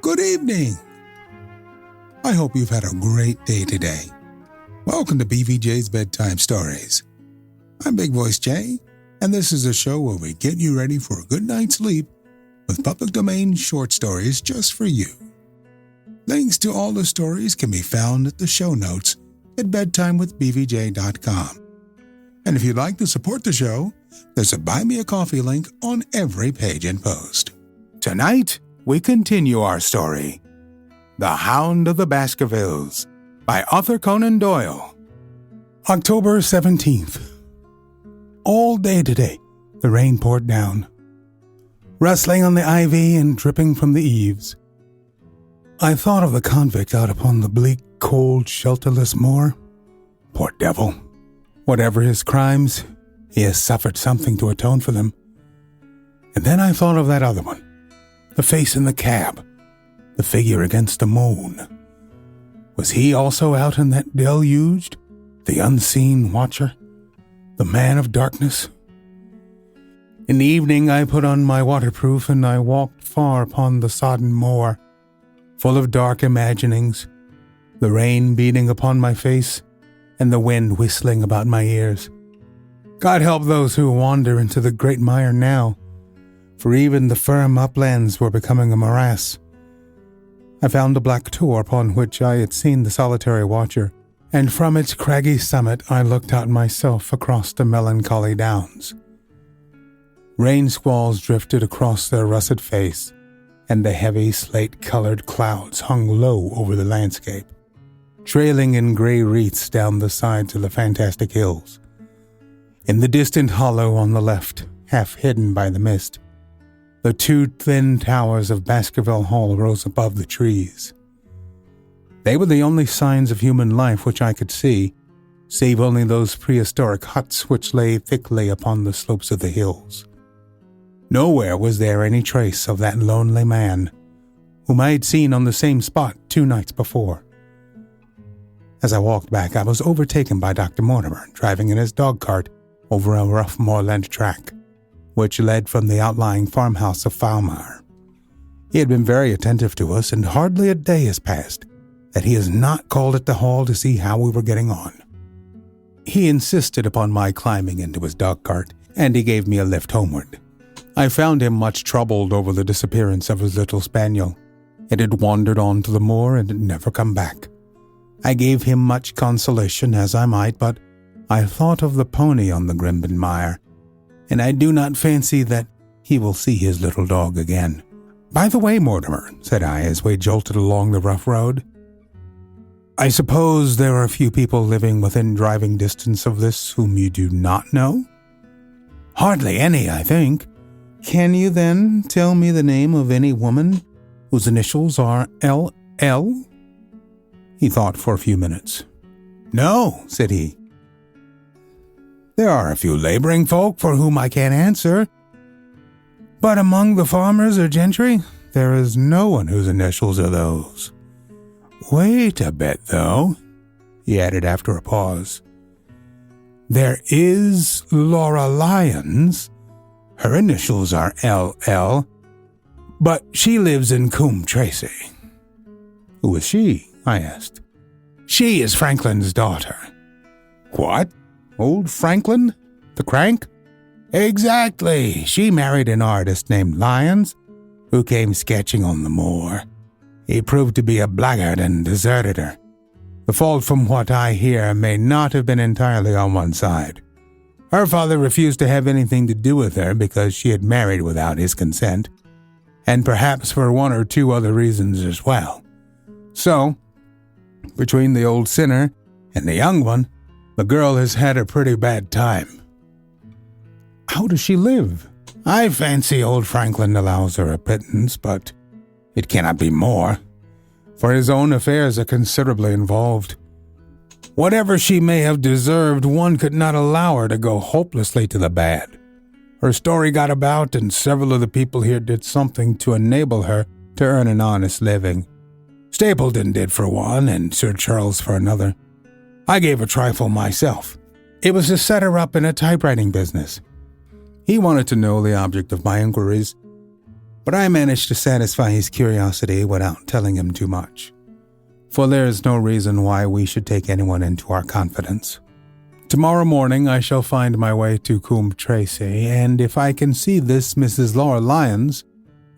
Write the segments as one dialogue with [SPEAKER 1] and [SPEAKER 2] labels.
[SPEAKER 1] Good evening. I hope you've had a great day today. Welcome to BVJ's Bedtime Stories. I'm Big Voice Jay, and this is a show where we get you ready for a good night's sleep with public domain short stories just for you. Links to all the stories can be found at the show notes at bedtimewithbvj.com. And if you'd like to support the show, there's a Buy Me a Coffee link on every page and post. Tonight, we continue our story, The Hound of the Baskervilles, by Arthur Conan Doyle. October 17th. All day today, the rain poured down, rustling on the ivy and dripping from the eaves. I thought of the convict out upon the bleak, cold, shelterless moor. Poor devil. Whatever his crimes, he has suffered something to atone for them. And then I thought of that other one, the face in the cab, the figure against the moon. Was he also out in that deluged, the unseen watcher, the man of darkness? In the evening I put on my waterproof and I walked far upon the sodden moor, full of dark imaginings, the rain beating upon my face and the wind whistling about my ears. God help those who wander into the great mire now, for even the firm uplands were becoming a morass. I found a black tor upon which I had seen the solitary watcher, and from its craggy summit I looked out myself across the melancholy downs. Rain squalls drifted across their russet face, and the heavy slate-colored clouds hung low over the landscape, trailing in gray wreaths down the sides of the fantastic hills. In the distant hollow on the left, half hidden by the mist, the two thin towers of Baskerville Hall rose above the trees. They were the only signs of human life which I could see, save only those prehistoric huts which lay thickly upon the slopes of the hills. Nowhere was there any trace of that lonely man, whom I had seen on the same spot 2 nights before. As I walked back, I was overtaken by Dr. Mortimer, driving in his dog-cart over a rough moorland track, which led from the outlying farmhouse of Falmar. He had been very attentive to us, and hardly a day has passed that he has not called at the hall to see how we were getting on. He insisted upon my climbing into his dog-cart, and he gave me a lift homeward. I found him much troubled over the disappearance of his little spaniel. It had wandered on to the moor and had never come back. I gave him much consolation, as I might, but I thought of the pony on the Grimben mire, and I do not fancy that he will see his little dog again. By the way, Mortimer, said I as we jolted along the rough road, I suppose there are a few people living within driving distance of this whom you do not know? Hardly any, I think. Can you then tell me the name of any woman whose initials are L.L.? He thought for a few minutes. No, said he. There are a few laboring folk for whom I can't answer, but among the farmers or gentry, there is no one whose initials are those. Wait a bit, though, he added after a pause. There is Laura Lyons. Her initials are L.L., but she lives in Coombe Tracy. Who is she? I asked. She is Franklin's daughter. What? Old Franklin? The crank? Exactly. She married an artist named Lyons, who came sketching on the moor. He proved to be a blackguard and deserted her. The fault, from what I hear, may not have been entirely on one side. Her father refused to have anything to do with her because she had married without his consent, and perhaps for 1 or 2 other reasons as well. So, between the old sinner and the young one, the girl has had a pretty bad time. How does she live? I fancy old Franklin allows her a pittance, but it cannot be more, for his own affairs are considerably involved. Whatever she may have deserved, one could not allow her to go hopelessly to the bad. Her story got about, and several of the people here did something to enable her to earn an honest living. Stapleton did for one, and Sir Charles for another. I gave a trifle myself. It was to set her up in a typewriting business. He wanted to know the object of my inquiries, but I managed to satisfy his curiosity without telling him too much, for there is no reason why we should take anyone into our confidence. Tomorrow morning I shall find my way to Coombe Tracy, and if I can see this Mrs. Laura Lyons,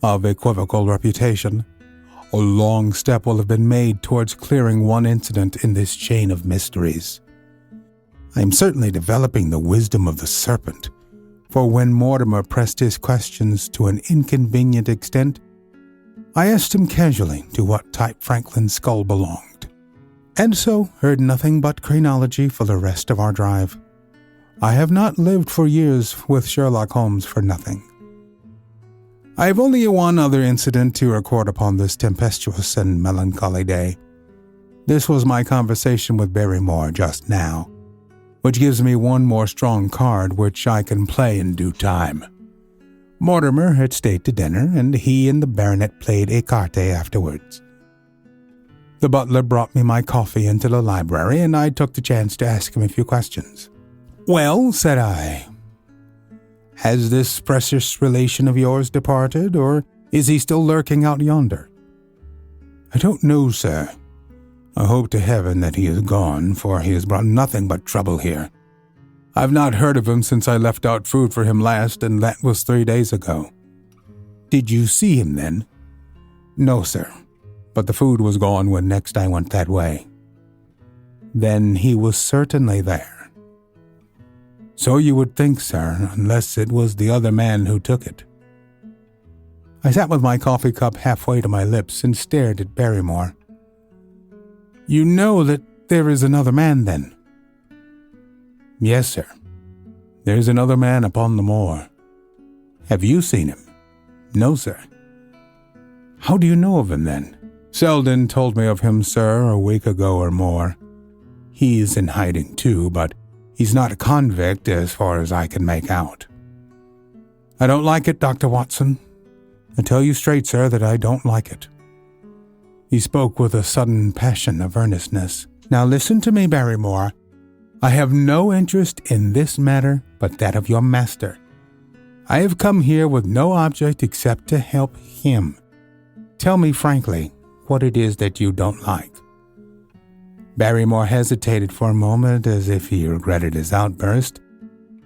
[SPEAKER 1] of equivocal reputation, a long step will have been made towards clearing one incident in this chain of mysteries. I am certainly developing the wisdom of the serpent, for when Mortimer pressed his questions to an inconvenient extent, I asked him casually to what type Franklin's skull belonged, and so heard nothing but craniology for the rest of our drive. I have not lived for years with Sherlock Holmes for nothing. I have only one other incident to record upon this tempestuous and melancholy day. This was my conversation with Barrymore just now, which gives me one more strong card which I can play in due time. Mortimer had stayed to dinner, and he and the baronet played écarté afterwards. The butler brought me my coffee into the library, and I took the chance to ask him a few questions. "Well," said I, "has this precious relation of yours departed, or is he still lurking out yonder?" "I don't know, sir. I hope to heaven that he is gone, for he has brought nothing but trouble here. I've not heard of him since I left out food for him last, and that was 3 days ago." "Did you see him then?" "No, sir, but the food was gone when next I went that way." "Then he was certainly there." "So you would think, sir, unless it was the other man who took it." I sat with my coffee cup halfway to my lips and stared at Barrymore. "You know that there is another man, then?" "Yes, sir. There is another man upon the moor." "Have you seen him?" "No, sir." "How do you know of him, then?" "Selden told me of him, sir, a week ago or more. He is in hiding, too, but he's not a convict as far as I can make out." "I don't like it, Dr. Watson. I tell you straight, sir, that I don't like it." He spoke with a sudden passion of earnestness. "Now listen to me, Barrymore. I have no interest in this matter but that of your master. I have come here with no object except to help him. Tell me frankly what it is that you don't like." Barrymore hesitated for a moment as if he regretted his outburst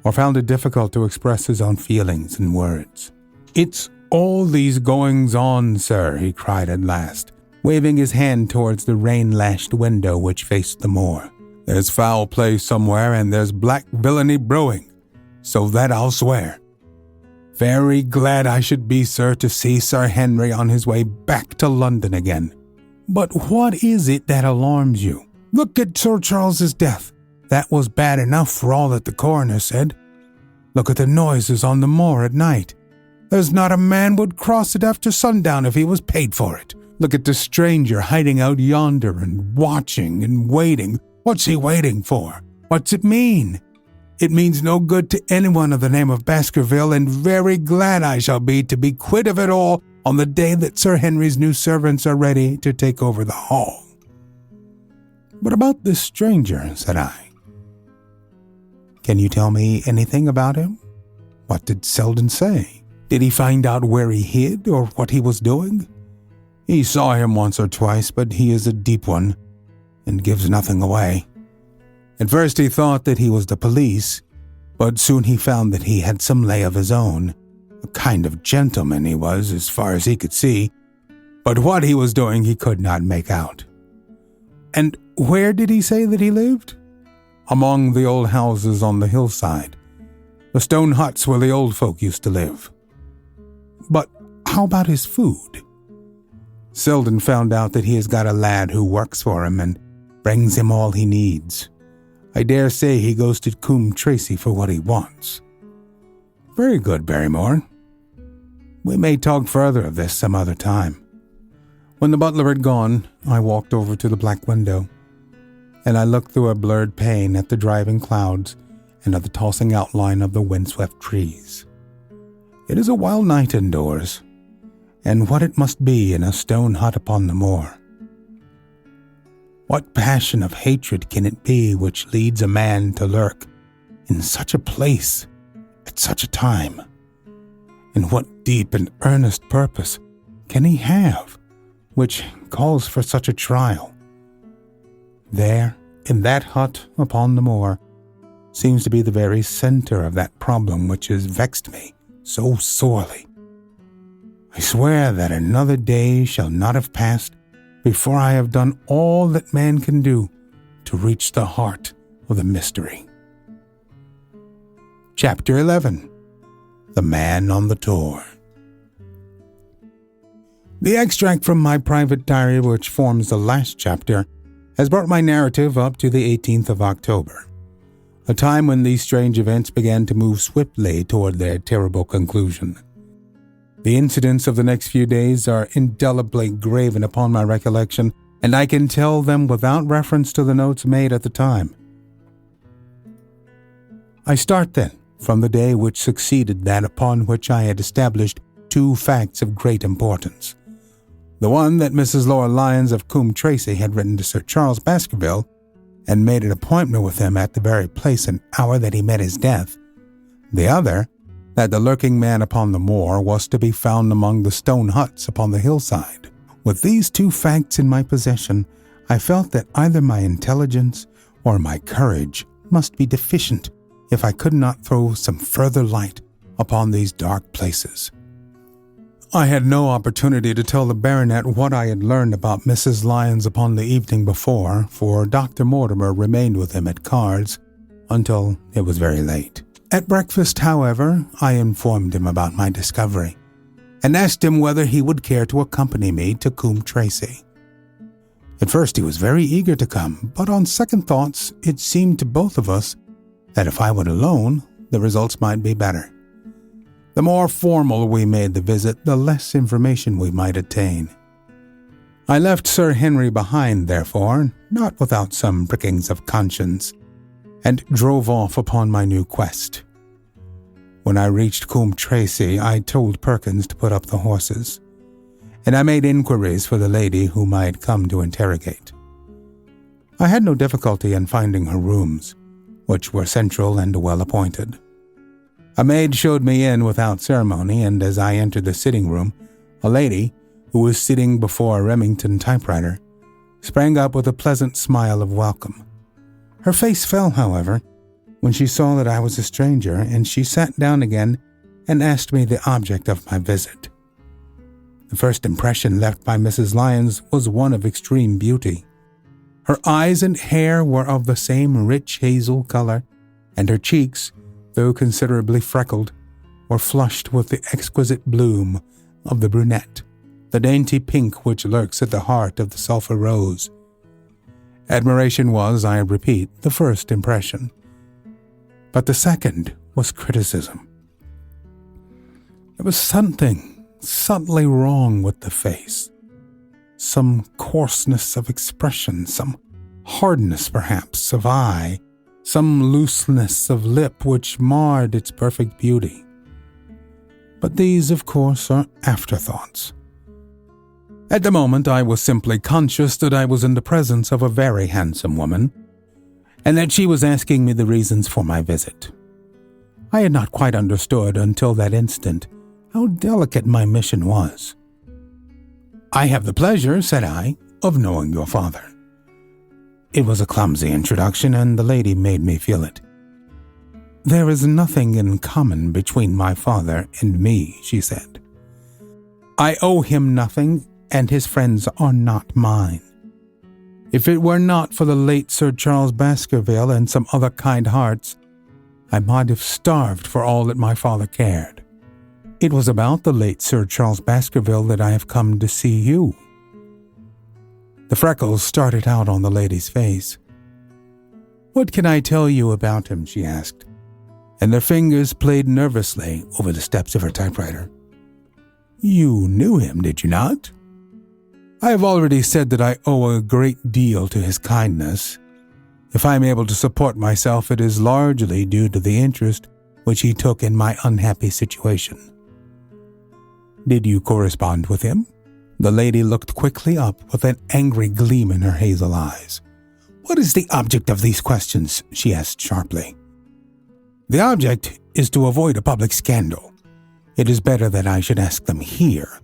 [SPEAKER 1] or found it difficult to express his own feelings in words. "It's all these goings-on, sir," he cried at last, waving his hand towards the rain-lashed window which faced the moor. "There's foul play somewhere, and there's black villainy brewing, so that I'll swear. Very glad I should be, sir, to see Sir Henry on his way back to London again. But what is it that alarms you? Look at Sir Charles's death. That was bad enough for all that the coroner said. Look at the noises on the moor at night. There's not a man would cross it after sundown if he was paid for it. Look at the stranger hiding out yonder and watching and waiting. What's he waiting for? What's it mean? It means no good to anyone of the name of Baskerville, and very glad I shall be to be quit of it all on the day that Sir Henry's new servants are ready to take over the hall." "What about this stranger?" said I. "Can you tell me anything about him? What did Selden say? Did he find out where he hid or what he was doing?" "He saw him once or twice, but he is a deep one and gives nothing away. At first he thought that he was the police, but soon he found that he had some lay of his own. A kind of gentleman he was, as far as he could see, but what he was doing he could not make out." "And where did he say that he lived?" "Among the old houses on the hillside, the stone huts where the old folk used to live." "But how about his food?" "Selden found out that he has got a lad who works for him and brings him all he needs. I dare say he goes to Coombe Tracy for what he wants." "Very good, Barrymore. We may talk further of this some other time." When the butler had gone, I walked over to the black window, and I looked through a blurred pane at the driving clouds and at the tossing outline of the windswept trees. It is a wild night indoors, and what it must be in a stone hut upon the moor. What passion of hatred can it be which leads a man to lurk in such a place at such a time? And what deep and earnest purpose can he have which calls for such a trial? There, in that hut upon the moor, seems to be the very center of that problem which has vexed me so sorely. I swear that another day shall not have passed before I have done all that man can do to reach the heart of the mystery. Chapter 11. The Man on the Tour. The extract from my private diary, which forms the last chapter, has brought my narrative up to the 18th of October, a time when these strange events began to move swiftly toward their terrible conclusion. The incidents of the next few days are indelibly graven upon my recollection, and I can tell them without reference to the notes made at the time. I start, then, from the day which succeeded that upon which I had established two facts of great importance. The one that Mrs. Laura Lyons of Coombe Tracey had written to Sir Charles Baskerville and made an appointment with him at the very place and hour that he met his death. The other, that the lurking man upon the moor was to be found among the stone huts upon the hillside. With these two facts in my possession, I felt that either my intelligence or my courage must be deficient if I could not throw some further light upon these dark places. I had no opportunity to tell the baronet what I had learned about Mrs. Lyons upon the evening before, for Dr. Mortimer remained with him at cards until it was very late. At breakfast, however, I informed him about my discovery, and asked him whether he would care to accompany me to Coombe Tracey. At first he was very eager to come, but on second thoughts it seemed to both of us that if I went alone, the results might be better. The more formal we made the visit, the less information we might attain. I left Sir Henry behind, therefore, not without some prickings of conscience, and drove off upon my new quest. When I reached Coombe Tracey, I told Perkins to put up the horses, and I made inquiries for the lady whom I had come to interrogate. I had no difficulty in finding her rooms, which were central and well appointed. A maid showed me in without ceremony, and as I entered the sitting room, a lady, who was sitting before a Remington typewriter, sprang up with a pleasant smile of welcome. Her face fell, however, when she saw that I was a stranger, and she sat down again and asked me the object of my visit. The first impression left by Mrs. Lyons was one of extreme beauty. Her eyes and hair were of the same rich hazel color, and her cheeks, though considerably freckled, were flushed with the exquisite bloom of the brunette, the dainty pink which lurks at the heart of the sulphur rose. Admiration was, I repeat, the first impression, but the second was criticism. There was something subtly wrong with the face, some coarseness of expression, some hardness, perhaps, of eye, some looseness of lip which marred its perfect beauty. But these, of course, are afterthoughts. At the moment, I was simply conscious that I was in the presence of a very handsome woman, and that she was asking me the reasons for my visit. I had not quite understood until that instant how delicate my mission was. "I have the pleasure," said I, "of knowing your father." It was a clumsy introduction, and the lady made me feel it. "There is nothing in common between my father and me," she said. "I owe him nothing, and his friends are not mine. If it were not for the late Sir Charles Baskerville and some other kind hearts, I might have starved for all that my father cared. It was about the late Sir Charles Baskerville that I have come to see you." The freckles started out on the lady's face. "What can I tell you about him?" she asked, and their fingers played nervously over the steps of her typewriter. "You knew him, did you not?" "I have already said that I owe a great deal to his kindness. If I am able to support myself, it is largely due to the interest which he took in my unhappy situation." "Did you correspond with him?" The lady looked quickly up with an angry gleam in her hazel eyes. "What is the object of these questions?" she asked sharply. "The object is to avoid a public scandal. It is better that I should ask them here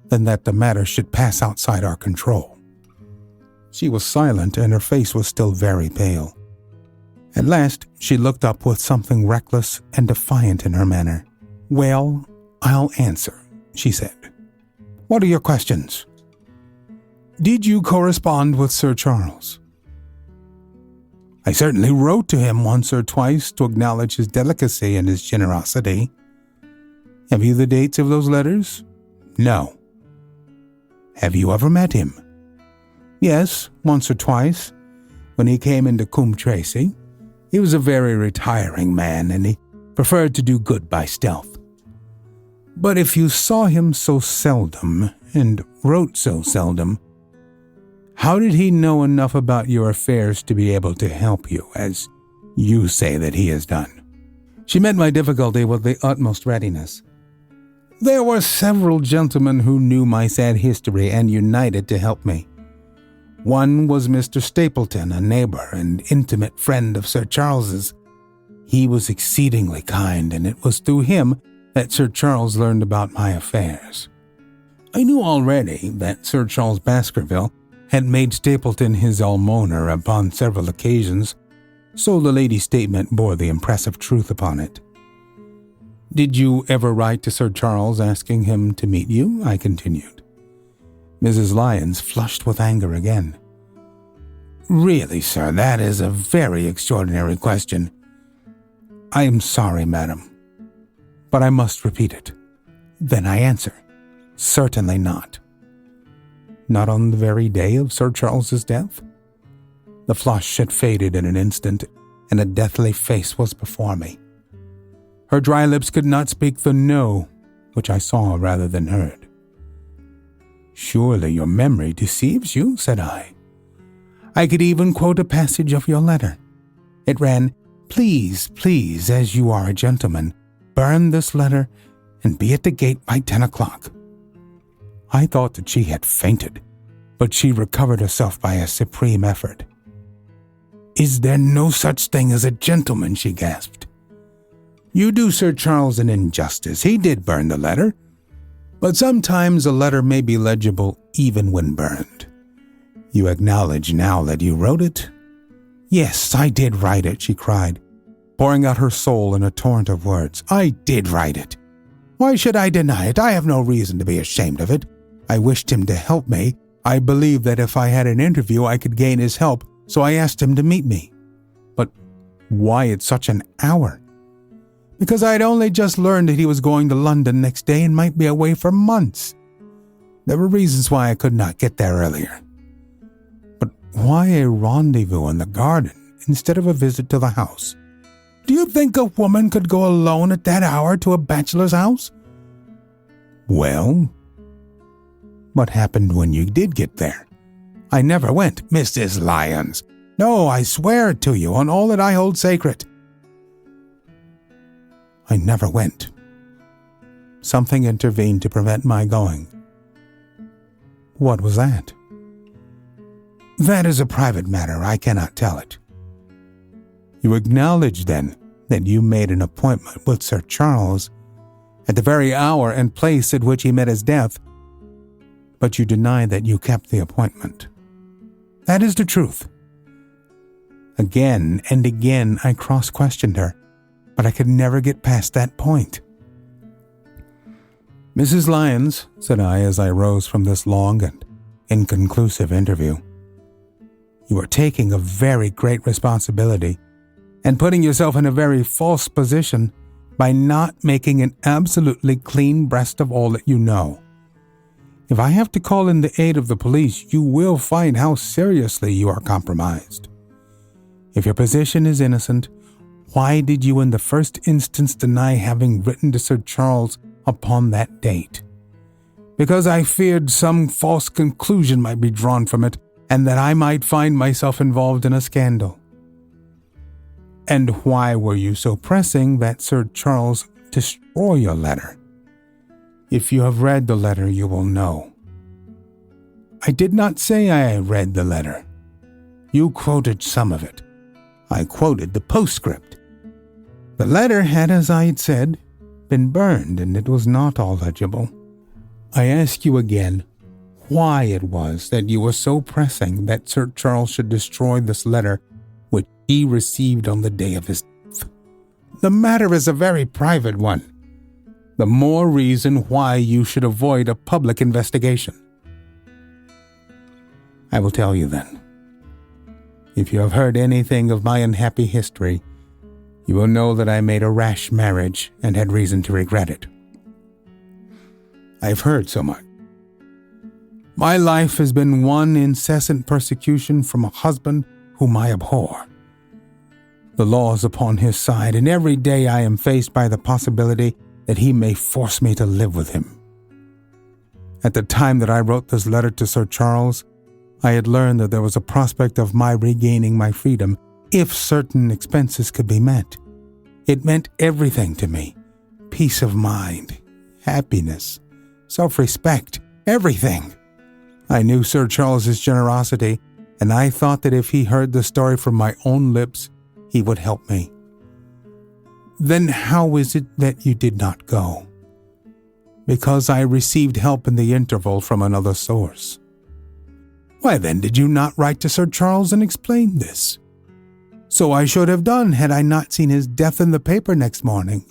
[SPEAKER 1] than that the matter should pass outside our control." She was silent, and her face was still very pale. At last, she looked up with something reckless and defiant in her manner. "Well, I'll answer," she said. "What are your questions?" "Did you correspond with Sir Charles?" "I certainly wrote to him once or twice to acknowledge his delicacy and his generosity." "Have you the dates of those letters?" "No." "Have you ever met him?" "Yes, once or twice, when he came into Coombe Tracy. He was a very retiring man, and he preferred to do good by stealth." "But if you saw him so seldom, and wrote so seldom, how did he know enough about your affairs to be able to help you, as you say that he has done?" She met my difficulty with the utmost readiness. "There were several gentlemen who knew my sad history and united to help me. One was Mr. Stapleton, a neighbor and intimate friend of Sir Charles's. He was exceedingly kind, and it was through him that Sir Charles learned about my affairs. I knew already that Sir Charles Baskerville had made Stapleton his almoner upon several occasions, so the lady's statement bore the impressive truth upon it. "Did you ever write to Sir Charles asking him to meet you?" I continued. Mrs. Lyons flushed with anger again. "Really, sir, that is a very extraordinary question." "I am sorry, madam, but I must repeat it." "Then I answer, certainly not." "Not on the very day of Sir Charles's death?" The flush had faded in an instant, and a deathly face was before me. Her dry lips could not speak the "no," which I saw rather than heard. "Surely your memory deceives you," said I. "I could even quote a passage of your letter. It ran, 'Please, please, as you are a gentleman, burn this letter and be at the gate by 10 o'clock. I thought that she had fainted, but she recovered herself by a supreme effort. "Is there no such thing as a gentleman?" she gasped. "You do Sir Charles an injustice. He did burn the letter. But sometimes a letter may be legible even when burned. You acknowledge now that you wrote it?" "Yes, I did write it," she cried, pouring out her soul in a torrent of words. "I did write it. Why should I deny it? I have no reason to be ashamed of it. I wished him to help me. I believed that if I had an interview I could gain his help, so I asked him to meet me." "But why at such an hour?" "Because I had only just learned that he was going to London next day and might be away for months. There were reasons why I could not get there earlier." "But why a rendezvous in the garden instead of a visit to the house? Do you think a woman could go alone at that hour to a bachelor's house?" "Well, what happened when you did get there?" "I never went." "Mrs. Lyons." "No, I swear it to you on all that I hold sacred." "I never went. Something intervened to prevent my going." "What was that?" "That is a private matter. I cannot tell it." "You acknowledge, then, that you made an appointment with Sir Charles at the very hour and place at which he met his death, but you deny that you kept the appointment." "That is the truth." Again and again I cross-questioned her, but I could never get past that point. "Mrs. Lyons," said I as I rose from this long and inconclusive interview, "you are taking a very great responsibility and putting yourself in a very false position by not making an absolutely clean breast of all that you know. If I have to call in the aid of the police, you will find how seriously you are compromised. If your position is innocent, why did you in the first instance deny having written to Sir Charles upon that date? Because I feared some false conclusion might be drawn from it, and that I might find myself involved in a scandal. And why were you so pressing that Sir Charles destroy your letter? If you have read the letter, you will know." "I did not say I read the letter. You quoted some of it. I quoted the postscript. The letter had, as I had said, been burned and it was not all legible. I ask you again why it was that you were so pressing that Sir Charles should destroy this letter which he received on the day of his death. The matter is a very private one. The more reason why you should avoid a public investigation. I will tell you then. If you have heard anything of my unhappy history, you will know that I made a rash marriage and had reason to regret it. I have heard so much. My life has been one incessant persecution from a husband whom I abhor. The law is upon his side, and every day I am faced by the possibility that he may force me to live with him. At the time that I wrote this letter to Sir Charles, I had learned that there was a prospect of my regaining my freedom if certain expenses could be met. It meant everything to me. Peace of mind, happiness, self-respect, everything. I knew Sir Charles's generosity, and I thought that if he heard the story from my own lips, he would help me. Then how is it that you did not go? Because I received help in the interval from another source. Why then did you not write to Sir Charles and explain this? So I should have done had I not seen his death in the paper next morning.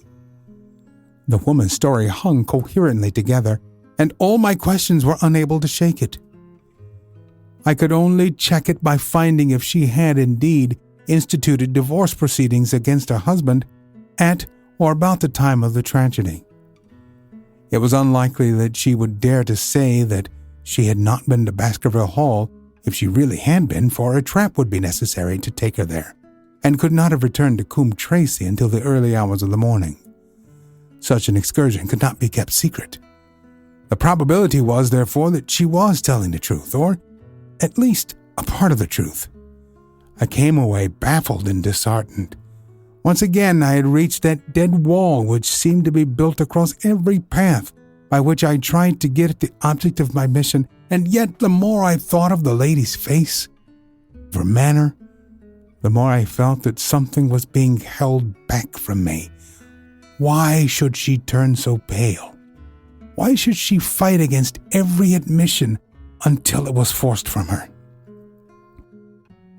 [SPEAKER 1] The woman's story hung coherently together, and all my questions were unable to shake it. I could only check it by finding if she had indeed instituted divorce proceedings against her husband at or about the time of the tragedy. It was unlikely that she would dare to say that she had not been to Baskerville Hall if she really had been, for a trap would be necessary to take her there, and could not have returned to Coombe Tracy until the early hours of the morning. Such an excursion could not be kept secret. The probability was, therefore, that she was telling the truth, or at least a part of the truth. I came away baffled and disheartened. Once again I had reached that dead wall which seemed to be built across every path by which I tried to get at the object of my mission, and yet the more I thought of the lady's face, of her manner, the more I felt that something was being held back from me. Why should she turn so pale? Why should she fight against every admission until it was forced from her?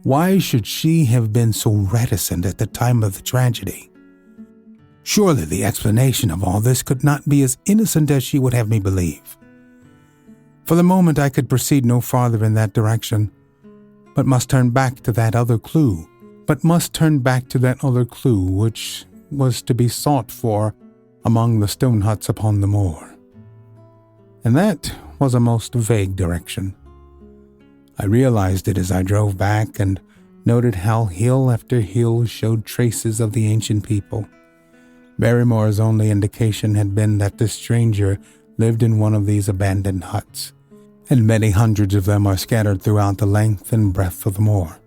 [SPEAKER 1] Why should she have been so reticent at the time of the tragedy? Surely the explanation of all this could not be as innocent as she would have me believe. For the moment I could proceed no farther in that direction, but must turn back to that other clue which was to be sought for among the stone huts upon the moor. And that was a most vague direction. I realized it as I drove back and noted how hill after hill showed traces of the ancient people. Barrymore's only indication had been that the stranger lived in one of these abandoned huts, and many hundreds of them are scattered throughout the length and breadth of the moor.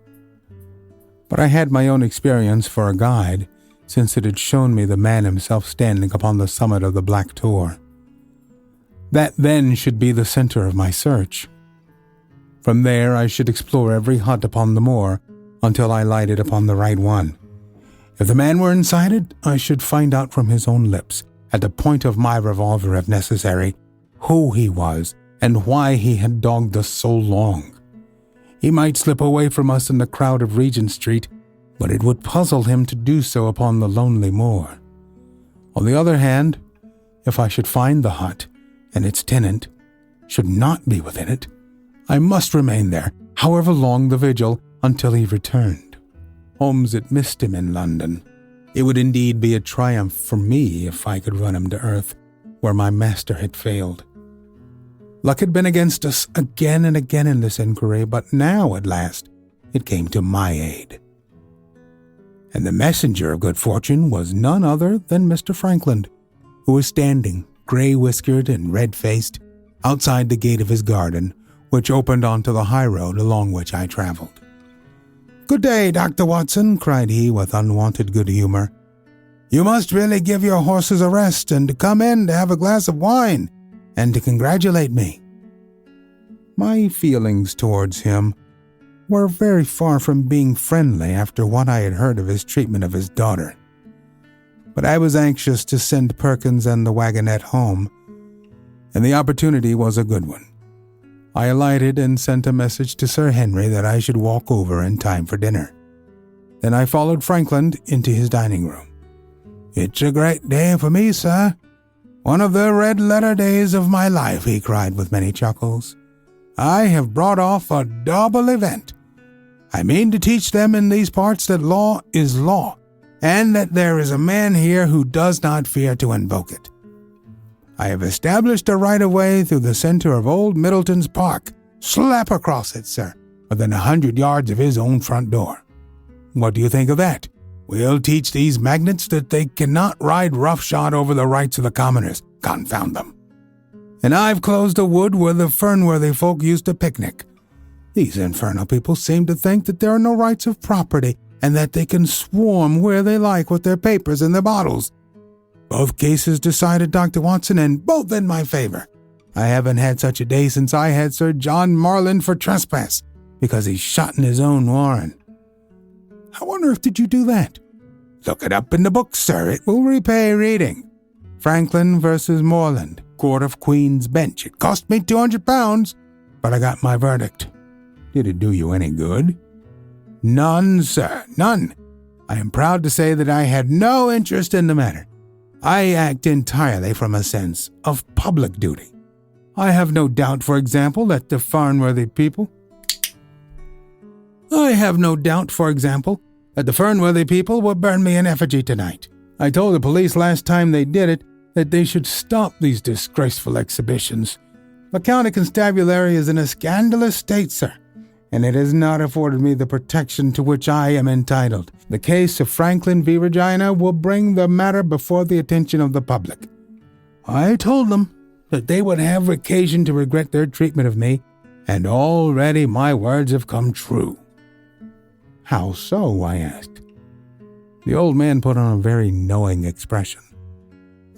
[SPEAKER 1] But I had my own experience for a guide, since it had shown me the man himself standing upon the summit of the Black Tor. That then should be the center of my search. From there I should explore every hut upon the moor until I lighted upon the right one. If the man were inside it, I should find out from his own lips, at the point of my revolver if necessary, who he was and why he had dogged us so long. He might slip away from us in the crowd of Regent Street, but it would puzzle him to do so upon the lonely moor. On the other hand, if I should find the hut, and its tenant should not be within it, I must remain there, however long the vigil, until he returned. Holmes had missed him in London. It would indeed be a triumph for me if I could run him to earth, where my master had failed. Luck had been against us again and again in this inquiry, but now, at last, it came to my aid. And the messenger of good fortune was none other than Mr. Frankland, who was standing, grey-whiskered and red-faced, outside the gate of his garden, which opened onto the high road along which I traveled. "Good day, Dr. Watson," cried he with unwonted good humor. "You must really give your horses a rest and to come in to have a glass of wine and to congratulate me." My feelings towards him were very far from being friendly after what I had heard of his treatment of his daughter. but I was anxious to send Perkins and the wagonette home, and the opportunity was a good one. I alighted and sent a message to Sir Henry that I should walk over in time for dinner. Then I followed Franklin into his dining room. "It's a great day for me, sir. One of the red-letter days of my life," he cried with many chuckles. "I have brought off a double event. I mean to teach them in these parts that law is law, and that there is a man here who does not fear to invoke it. I have established a right-of-way through the center of Old Middleton's Park, slap across it, sir, within 100 yards of his own front door. What do you think of that? We'll teach these magnates that they cannot ride roughshod over the rights of the commoners, confound them. And I've closed a wood where the Fernworthy folk used to picnic. These infernal people seem to think that there are no rights of property, and that they can swarm where they like with their papers and their bottles. Both cases decided, Dr. Watson, and both in my favor. I haven't had such a day since I had Sir John Marland for trespass, because he shot in his own warren. How on earth did you do that? Look it up in the book, sir. It will repay reading. Franklin versus Morland, Court of Queen's Bench. It cost me £200, but I got my verdict. Did it do you any good? None, sir, none. I am proud to say that I had no interest in the matter. I act entirely from a sense of public duty. I have no doubt, for example, that the Fernworthy people will burn me in effigy tonight. I told the police last time they did it that they should stop these disgraceful exhibitions. The county constabulary is in a scandalous state, sir, and it has not afforded me the protection to which I am entitled. The case of Franklin v. Regina will bring the matter before the attention of the public. I told them that they would have occasion to regret their treatment of me, and already my words have come true." "How so?" I asked. The old man put on a very knowing expression.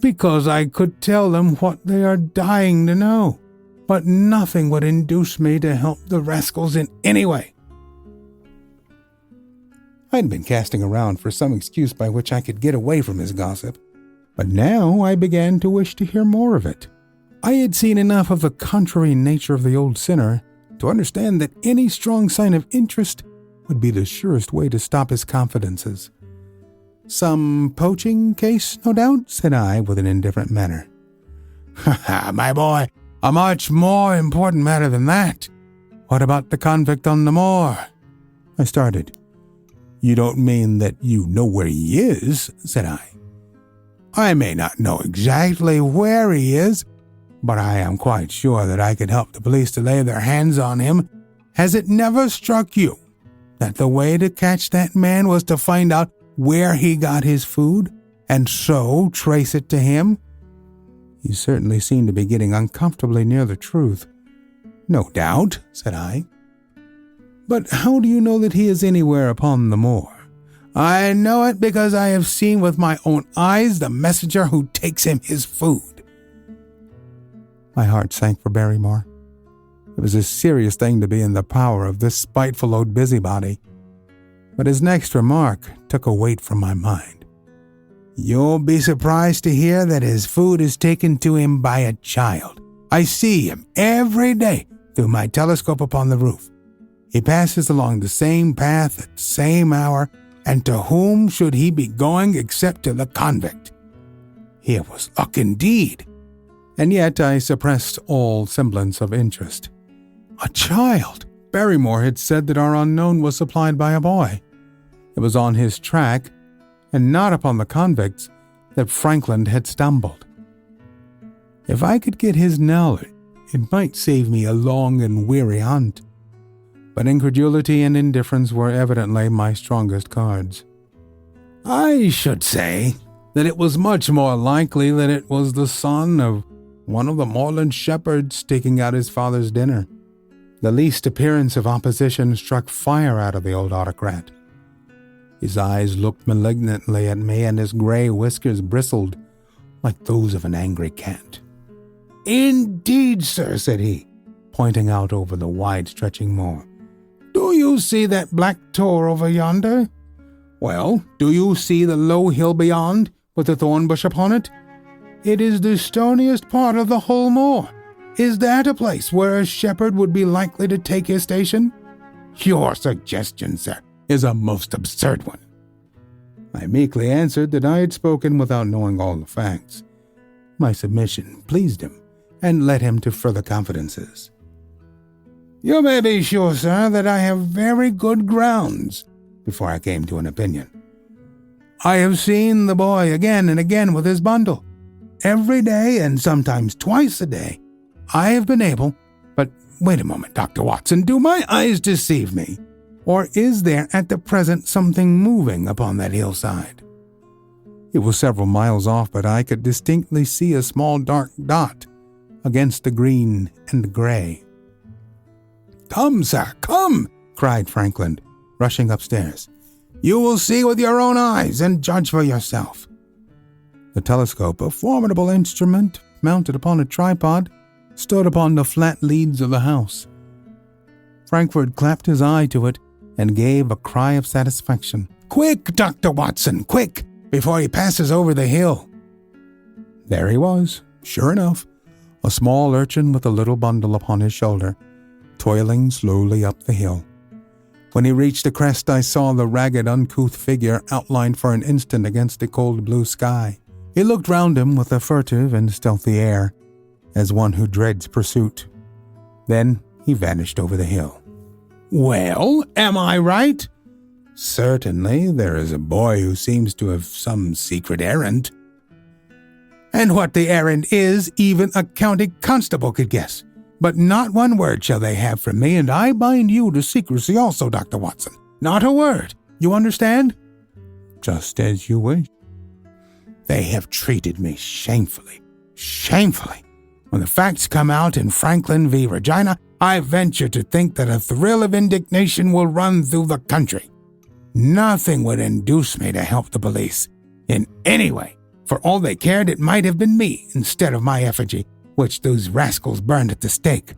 [SPEAKER 1] "Because I could tell them what they are dying to know, but nothing would induce me to help the rascals in any way." I had been casting around for some excuse by which I could get away from his gossip, but now I began to wish to hear more of it. I had seen enough of the contrary nature of the old sinner to understand that any strong sign of interest would be the surest way to stop his confidences. "Some poaching case, no doubt?" said I, with an indifferent manner. "Ha ha, my boy, a much more important matter than that. What about the convict on the moor?" I started. "You don't mean that you know where he is?" said I. "I may not know exactly where he is, but I am quite sure that I could help the police to lay their hands on him. Has it never struck you that the way to catch that man was to find out where he got his food, and so trace it to him?" You certainly seem to be getting uncomfortably near the truth. "No doubt," said I. "But how do you know that he is anywhere upon the moor?" "I know it because I have seen with my own eyes the messenger who takes him his food." My heart sank for Barrymore. It was a serious thing to be in the power of this spiteful old busybody. But his next remark took a weight from my mind. "You'll be surprised to hear that his food is taken to him by a child. I see him every day through my telescope upon the roof. He passes along the same path at the same hour, and to whom should he be going except to the convict? Here was luck indeed." And yet I suppressed all semblance of interest. A child! Barrymore had said that our unknown was supplied by a boy. It was on his track, and not upon the convicts, that Franklin had stumbled. If I could get his knowledge, it might save me a long and weary hunt. But incredulity and indifference were evidently my strongest cards. "I should say that it was much more likely that it was the son of one of the moorland shepherds taking out his father's dinner." The least appearance of opposition struck fire out of the old autocrat. His eyes looked malignantly at me, and his gray whiskers bristled like those of an angry cat. "Indeed, sir," said he, pointing out over the wide-stretching moor. "Do you see that black tor over yonder? Well, do you see the low hill beyond, with a thorn bush upon it? It is the stoniest part of the whole moor. Is that a place where a shepherd would be likely to take his station? Your suggestion, sir, is a most absurd one. I meekly answered that I had spoken without knowing all the facts. My submission pleased him, and led him to further confidences. You may be sure, sir, that I have very good grounds, before I came to an opinion. I have seen the boy again and again with his bundle. Every day, and sometimes twice a day, I have been able— But wait a moment, Dr. Watson, do my eyes deceive me? Or is there at the present something moving upon that hillside? It was several miles off, but I could distinctly see a small dark dot against the green and gray. Come, sir, come, cried Frankland, rushing upstairs. You will see with your own eyes and judge for yourself. The telescope, a formidable instrument mounted upon a tripod, stood upon the flat leads of the house. Frankfurt clapped his eye to it and gave a cry of satisfaction. Quick, Dr. Watson, quick, before he passes over the hill. There he was, sure enough, a small urchin with a little bundle upon his shoulder, toiling slowly up the hill. When he reached the crest, I saw the ragged, uncouth figure outlined for an instant against the cold blue sky. He looked round him with a furtive and stealthy air, as one who dreads pursuit. Then he vanished over the hill. Well, am I right? Certainly, there is a boy who seems to have some secret errand. And what the errand is, even a county constable could guess. But not one word shall they have from me, and I bind you to secrecy also, Dr. Watson. Not a word. You understand? Just as you wish. They have treated me shamefully. Shamefully. When the facts come out in Franklin v. Regina, I venture to think that a thrill of indignation will run through the country. Nothing would induce me to help the police in any way. For all they cared, it might have been me instead of my effigy, which those rascals burned at the stake.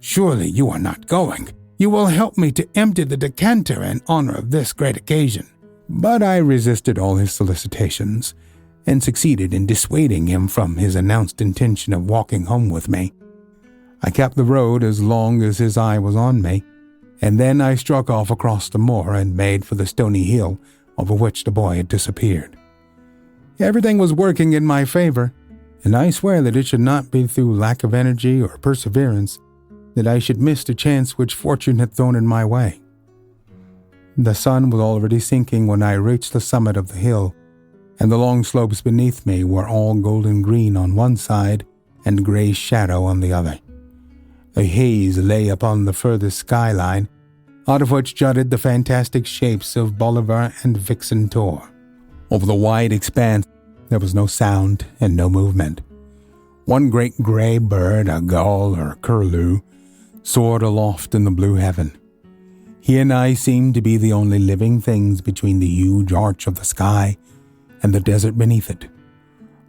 [SPEAKER 1] Surely you are not going. You will help me to empty the decanter in honor of this great occasion. But I resisted all his solicitations, and succeeded in dissuading him from his announced intention of walking home with me. I kept the road as long as his eye was on me, and then I struck off across the moor and made for the stony hill over which the boy had disappeared. Everything was working in my favor, and I swear that it should not be through lack of energy or perseverance that I should miss the chance which fortune had thrown in my way. The sun was already sinking when I reached the summit of the hill, and the long slopes beneath me were all golden green on one side and gray shadow on the other. A haze lay upon the furthest skyline, out of which jutted the fantastic shapes of Bolivar and Vixen Tor. Over the wide expanse there was no sound and no movement. One great gray bird, a gull or curlew, soared aloft in the blue heaven. He and I seemed to be the only living things between the huge arch of the sky and the desert beneath it.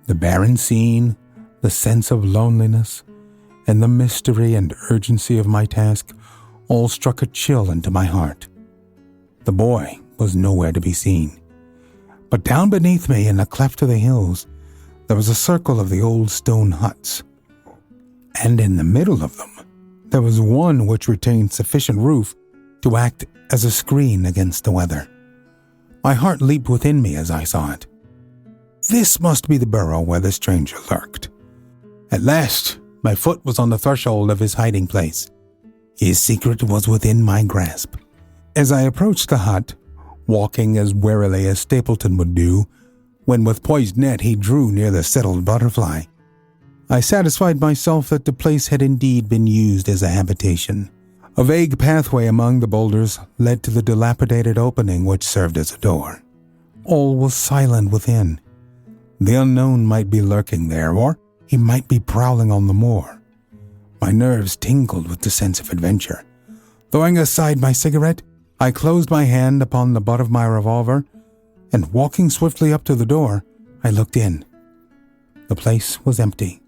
[SPEAKER 1] The barren scene, the sense of loneliness, and the mystery and urgency of my task all struck a chill into my heart. The boy was nowhere to be seen. But down beneath me in a cleft of the hills, there was a circle of the old stone huts. And in the middle of them, there was one which retained sufficient roof to act as a screen against the weather. My heart leaped within me as I saw it. This must be the burrow where the stranger lurked. At last, my foot was on the threshold of his hiding place. His secret was within my grasp. As I approached the hut, walking as warily as Stapleton would do, when with poised net he drew near the settled butterfly, I satisfied myself that the place had indeed been used as a habitation. A vague pathway among the boulders led to the dilapidated opening which served as a door. All was silent within. The unknown might be lurking there, or he might be prowling on the moor. My nerves tingled with the sense of adventure. Throwing aside my cigarette, I closed my hand upon the butt of my revolver, and walking swiftly up to the door, I looked in. The place was empty,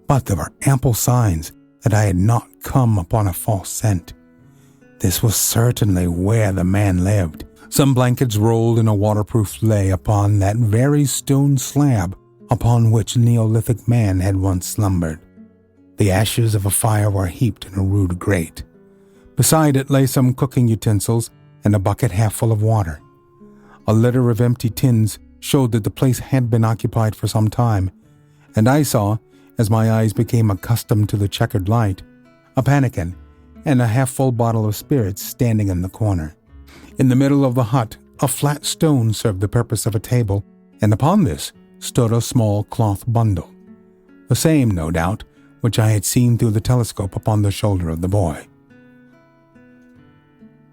[SPEAKER 1] but there were ample signs that I had not come upon a false scent. This was certainly where the man lived. Some blankets rolled in a waterproof lay upon that very stone slab upon which Neolithic man had once slumbered. The ashes of a fire were heaped in a rude grate. Beside it lay some cooking utensils and a bucket half full of water. A litter of empty tins showed that the place had been occupied for some time, and I saw, as my eyes became accustomed to the checkered light, a pannikin and a half-full bottle of spirits standing in the corner. In the middle of the hut, a flat stone served the purpose of a table, and upon this stood a small cloth bundle, the same, no doubt, which I had seen through the telescope upon the shoulder of the boy.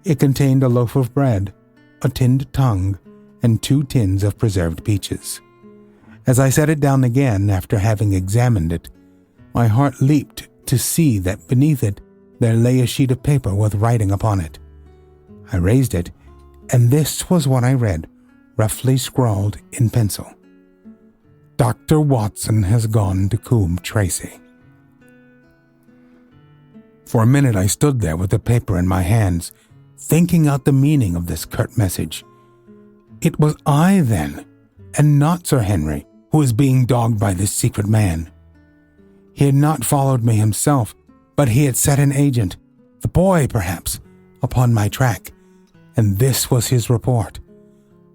[SPEAKER 1] It contained a loaf of bread, a tinned tongue, and 2 tins of preserved peaches. As I set it down again after having examined it, my heart leaped to see that beneath it there lay a sheet of paper with writing upon it. I raised it, and this was what I read, roughly scrawled in pencil. Dr. Watson has gone to Coombe Tracy. For a minute I stood there with the paper in my hands, thinking out the meaning of this curt message. It was I, then, and not Sir Henry, who was being dogged by this secret man. He had not followed me himself, but he had set an agent, the boy perhaps, upon my track, and this was his report.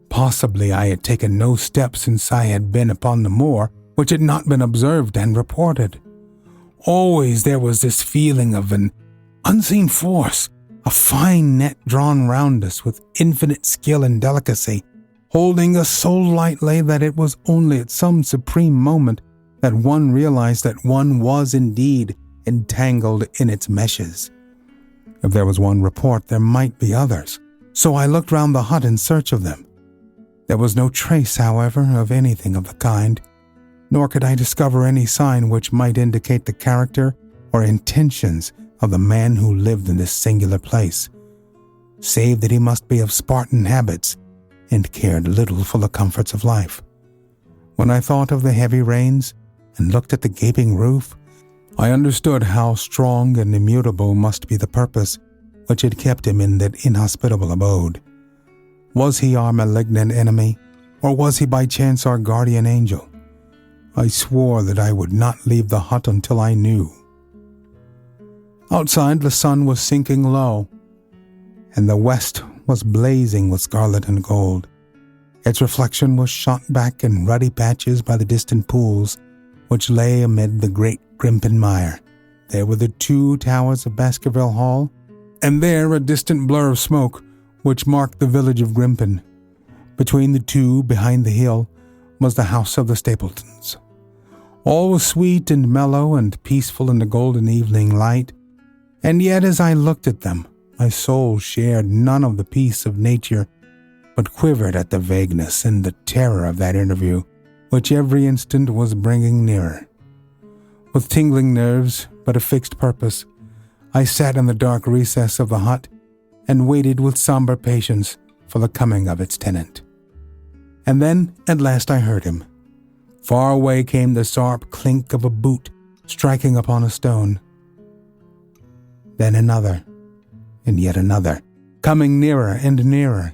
[SPEAKER 1] Possibly I had taken no steps since I had been upon the moor which had not been observed and reported. Always there was this feeling of an unseen force, a fine net drawn round us with infinite skill and delicacy, holding us so lightly that it was only at some supreme moment that one realized that one was indeed entangled in its meshes. If there was one report, there might be others, so I looked round the hut in search of them. There was no trace, however, of anything of the kind, nor could I discover any sign which might indicate the character or intentions of the man who lived in this singular place, save that he must be of Spartan habits and cared little for the comforts of life. When I thought of the heavy rains and looked at the gaping roof, I understood how strong and immutable must be the purpose which had kept him in that inhospitable abode. Was he our malignant enemy, or was he by chance our guardian angel? I swore that I would not leave the hut until I knew. Outside the sun was sinking low, and the west was blazing with scarlet and gold. Its reflection was shot back in ruddy patches by the distant pools which lay amid the great Grimpen mire. There were the 2 towers of Baskerville Hall, and there a distant blur of smoke which marked the village of Grimpen. Between the 2, behind the hill, was the house of the Stapletons. All was sweet and mellow and peaceful in the golden evening light, and yet as I looked at them, my soul shared none of the peace of nature, but quivered at the vagueness and the terror of that interview, which every instant was bringing nearer. With tingling nerves, but a fixed purpose, I sat in the dark recess of the hut and waited with somber patience for the coming of its tenant. And then, at last, I heard him. Far away came the sharp clink of a boot striking upon a stone. Then another, and yet another, coming nearer and nearer.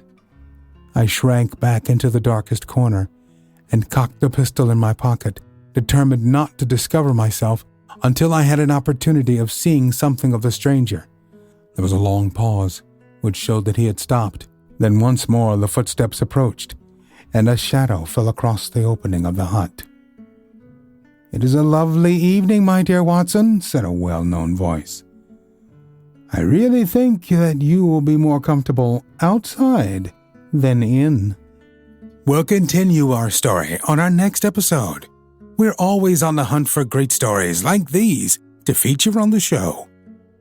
[SPEAKER 1] I shrank back into the darkest corner and cocked the pistol in my pocket, determined not to discover myself until I had an opportunity of seeing something of the stranger. There was a long pause, which showed that he had stopped. Then once more the footsteps approached, and a shadow fell across the opening of the hut. "It is a lovely evening, my dear Watson," said a well-known voice. "I really think that you will be more comfortable outside than in." We'll continue our story on our next episode. We're always on the hunt for great stories like these to feature on the show.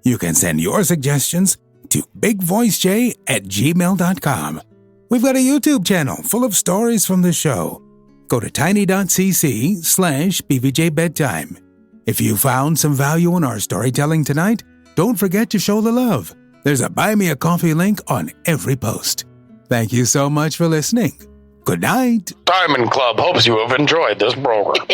[SPEAKER 1] You can send your suggestions to bigvoicej@gmail.com. We've got a YouTube channel full of stories from the show. Go to tiny.cc/BVJ Bedtime. If you found some value in our storytelling tonight, don't forget to show the love. There's a Buy Me a Coffee link on every post. Thank you so much for listening. Good night.
[SPEAKER 2] Diamond Club hopes you have enjoyed this program.